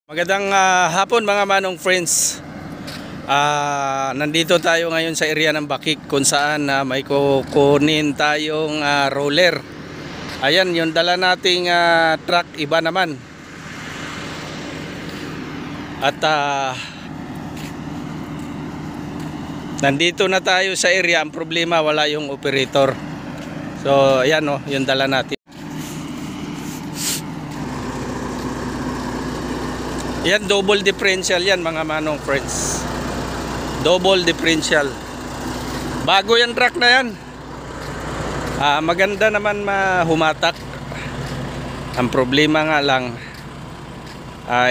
Magandang hapon mga manong friends. Nandito tayo ngayon sa area ng Bakik kung saan may kukunin tayong roller. Ayan yung dala nating truck, iba naman. At nandito na tayo sa area. Ang problema, wala yung operator. So ayan yung dala natin. Yan, double differential yan mga manong friends. Double differential. Bago yan truck na yan. Maganda naman humatak. Ang problema nga lang,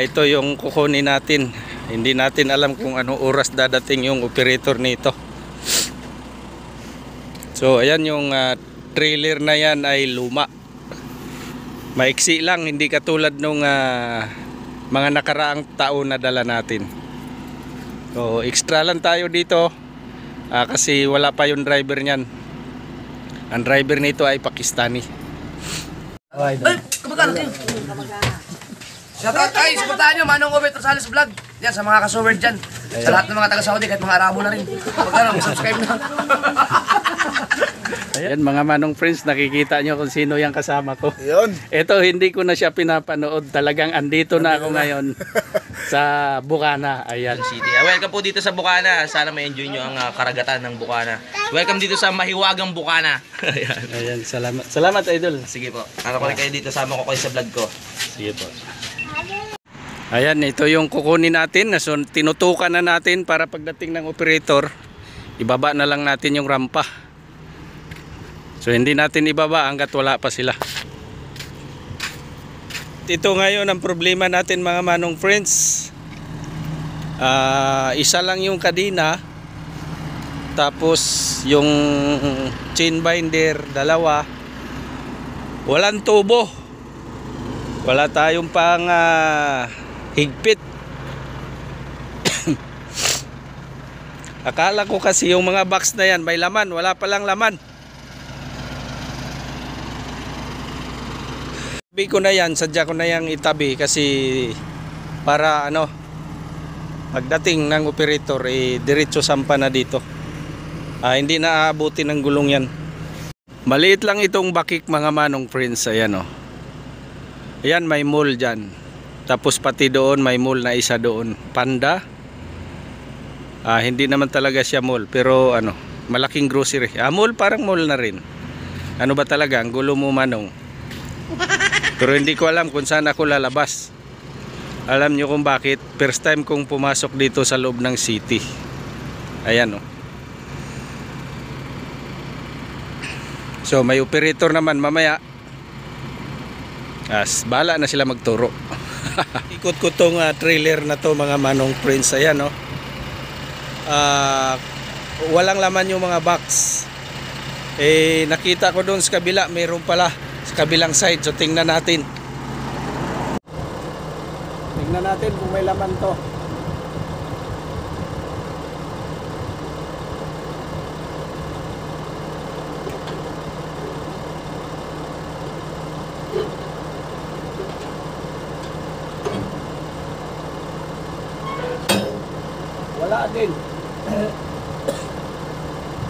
ito yung kukunin natin. Hindi natin alam kung anong oras dadating yung operator nito. So ayan yung trailer na yan ay luma. Maiksi lang, hindi katulad nung mga nakaraang taon na dala natin. So extra lang tayo dito kasi wala pa yung driver niyan. Ang driver nito ay Pakistani. Ay, kumagana kayo. Shoutout kayo, supportahan nyo Manong Obet Rosales Vlog. Yan, sa mga kasuwerd dyan. Sa lahat ng mga taga-Saudi, kahit mga Arabo na rin. Kumagana, subscribe na. Ayan mga manong friends, nakikita nyo kung sino yung kasama ko. Yun. Ito, hindi ko na siya pinapanood. Talagang andito na ako ngayon sa Bukana. Ayan. City. Welcome po dito sa Bukana. Sana ma-enjoy nyo ang karagatan ng Bukana. Welcome dito sa mahiwagang Bukana. Ayan. Ayan, salamat. Salamat, idol. Sige po. Ano ko rin kayo dito. Sama ko kayo sa vlog ko. Sige po. Ayan, ito yung kukunin natin. So, tinutukan na natin para pagdating ng operator, ibaba na lang natin yung rampa. So hindi natin ibaba hanggat wala pa sila. Ito ngayon ang problema natin mga manong friends. Isa lang yung kadena. Tapos yung chain binder, dalawa. Walang tubo. Wala tayong pang higpit. Akala ko kasi yung mga box na yan may laman. Wala palang laman. Itabi ko na yan, sadya ko na yang itabi kasi para pagdating ng operator diretso sampa na dito. Hindi na aabutin ng gulong yan. Maliit lang itong Bakik mga manong friends. Ayan Ayan, may mall dyan. Tapos pati doon may mall na isa doon, Panda. Hindi naman talaga siya mall pero malaking grocery. Mall, parang mall na rin. Ano ba talaga ang gulo mo manong? Pero hindi ko alam kung saan ako lalabas. Alam nyo kung bakit? First time kong pumasok dito sa loob ng city. Ayan So may operator naman mamaya. Bahala na sila magturo. Ikot ko tong trailer na to mga manong friends. Ayan walang laman yung mga box. Nakita ko doon sa kabila, mayroon pala sa kabilang side. So tingnan natin. Tingnan natin kung may laman to. Wala din.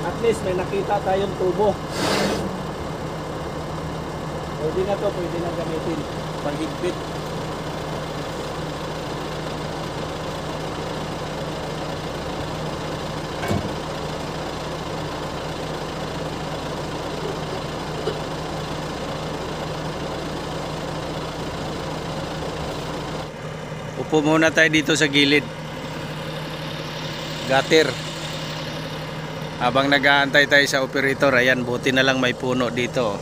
At least may nakita tayong tubo. Pwede na to, pwede na gamitin paghigpit. Upo muna tayo dito sa gilid. Gutter. Habang nag-aantay tayo sa operator, ayan, buti na lang may puno dito.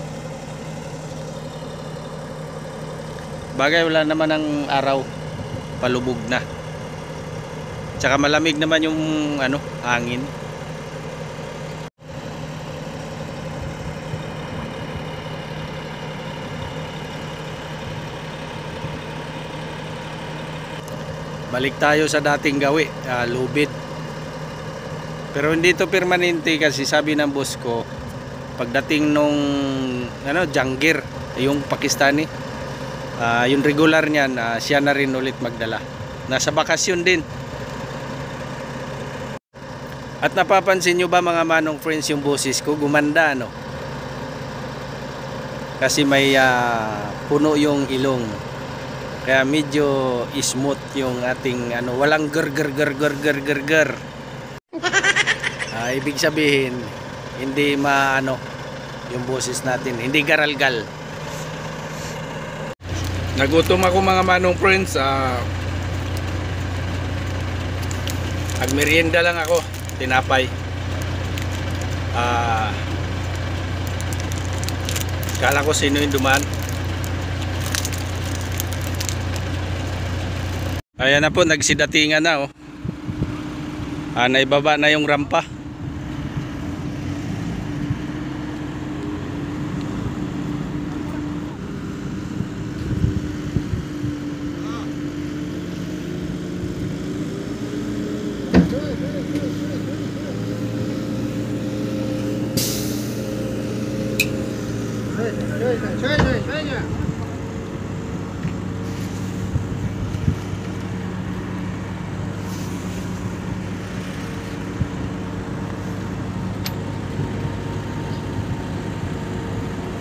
Bagay wala naman ang araw, palubog na. Tsaka malamig naman yung hangin. Balik tayo sa dating gawi, lubid. Pero hindi to permanente kasi sabi ng boss ko, pagdating nung jangir, yung Pakistani, Yung regular niyan, siya na rin ulit magdala. Nasa bakasyon din. At napapansin nyo ba mga manong friends yung boses ko? Gumanda, no? Kasi may puno yung ilong. Kaya medyo smooth yung ating walang ger. Ibig sabihin, hindi yung boses natin, hindi garalgal. Nagutom ako mga manong friends. Nagmerienda lang ako, tinapay. Kala ko sino yung dumaan. Ayan na po, nagsidatingan na oh. Naibaba na yung rampa.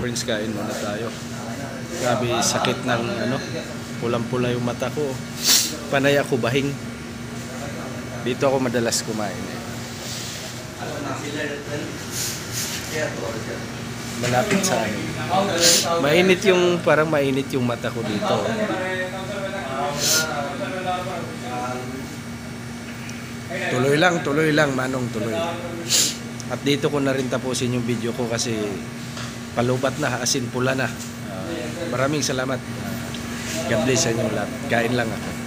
Friends, kain muna tayo. Grabe sakit ng pulang-pula yung mata ko. Panay ako bahing. Dito ako madalas kumain. Malapit sa akin. Mainit parang mainit yung mata ko dito. Tuloy lang manong, tuloy. At dito ko na rin tapusin yung video ko kasi palubat na, asin pula na. Maraming salamat. God bless sa inyo lahat. Kain lang ako.